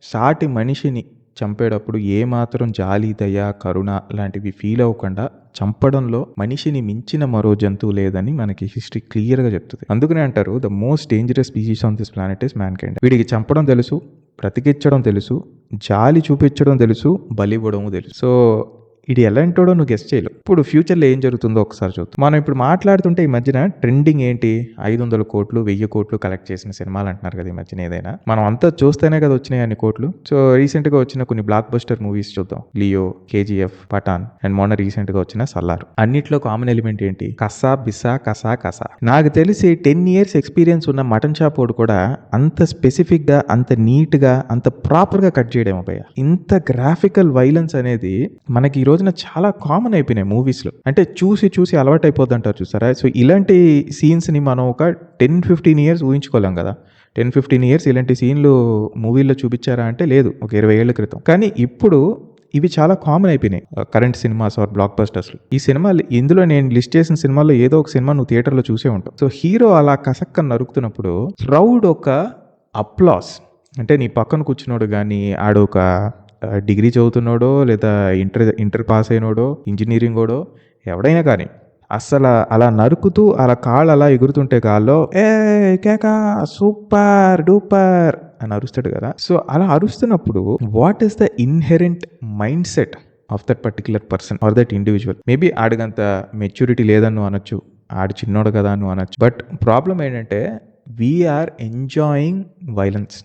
సాటి మనిషిని చంపేటప్పుడు ఏమాత్రం జాలి, దయ, కరుణ లాంటివి ఫీల్ అవ్వకుండా చంపడంలో మనిషిని మించిన మరో జంతువు లేదని మనకి హిస్టరీ క్లియర్‌గా చెప్తది. అందుకనే అంటారు the most dangerous species on this planet is mankind. వీడికి చంపడం తెలుసు, బ్రతికిచ్చడం తెలుసు, జాలి చూపించడం తెలుసు, బలివ్వడము తెలుసు. సో ఇది ఎలాంటోడో నువ్వు గెస్ చేయలేవు. ఇప్పుడు ఫ్యూచర్‌లో ఏం జరుగుతుందో ఒకసారి చూద్దాం. మనం ఇప్పుడు మాట్లాడుతుంటే ఈ మధ్యన ట్రెండింగ్ ఏంటి? 500 కోట్లు, 1000 కోట్లు కలెక్ట్ చేసిన సినిమాలు అంటున్నారు కదా! ఈ మధ్యన ఏదైనా. మనం అంతా చూస్తేనే కదా వచ్చినాయి అన్ని కోట్లు. సో రీసెంట్‌గా వచ్చిన కొన్ని బ్లాక్ బస్టర్ మూవీస్ చూద్దాం. 'లియో', 'కేజీఎఫ్', 'పఠాన్' అండ్ మొన్న రీసెంట్‌గా వచ్చిన 'సల్లార్'. అన్నిట్లో కామన్ ఎలిమెంట్ ఏంటి? కసా, బిసా, కసా, కసా. నాకు తెలిసి 10 ఇయర్స్ ఎక్స్‌పీరియన్స్ ఉన్న మటన్ షాప్ వాడు కూడా అంత స్పెసిఫిక్‌గా, అంత నీట్‌గా, అంత ప్రాపర్‌గా కట్ చేయడేమో భయ్యా. ఇంత గ్రాఫికల్ వైలెన్స్ అనేది మనకి ఈ రోజున చాలా కామన్ అయిపోయినాయి మూవీస్‌లో. అంటే చూసి అలవాటు అయిపోద్ది అంటారు చూసారా? సో ఇలాంటి సీన్స్‌ని మనం ఒక 10-15 ఇయర్స్ ఊహించుకోలేం కదా! 10-15 ఇయర్స్ ఇలాంటి సీన్‌లు మూవీల్లో చూపించారా అంటే లేదు. ఒక 20 ఏళ్ల క్రితం. కానీ ఇప్పుడు ఇవి చాలా కామన్ అయిపోయినాయి. కరెంట్ సినిమాస్ ఆర్ బ్లాక్ బస్టర్స్‌లో. ఈ సినిమాలు ఇందులో నేను లిస్ట్ చేసిన సినిమాల్లో ఏదో ఒక సినిమా నువ్వు థియేటర్‌లో చూసే ఉంటావు. సో హీరో అలా కసక్కన నరుకుతున్నప్పుడు క్రౌడ్ ఒక అప్లాస్, అంటే నీ పక్కన కూర్చున్నోడు గానీ, ఆడొక డిగ్రీ చదువుతున్నాడో లేదా ఇంటర్ పాస్ అయినోడో, ఇంజినీరింగోడో ఎవడైనా కానీ అస్సలు అలా నరుకుతూ అలా కాళ్ళు అలా ఎగురుతుంటే గాల్లో కేకా సూపర్ డూపర్ అని అరుస్తాడు కదా! సో అలా అరుస్తున్నప్పుడు what is the inherent mindset of that particular person or that individual? Maybe ఆడికంత మెచ్యూరిటీ లేదని నువ్వు అనొచ్చు, ఆడు చిన్నోడు కదా అని నువ్వు అనొచ్చు. బట్ ప్రాబ్లం ఏంటంటే వీఆర్ ఎంజాయింగ్ వైలెన్స్.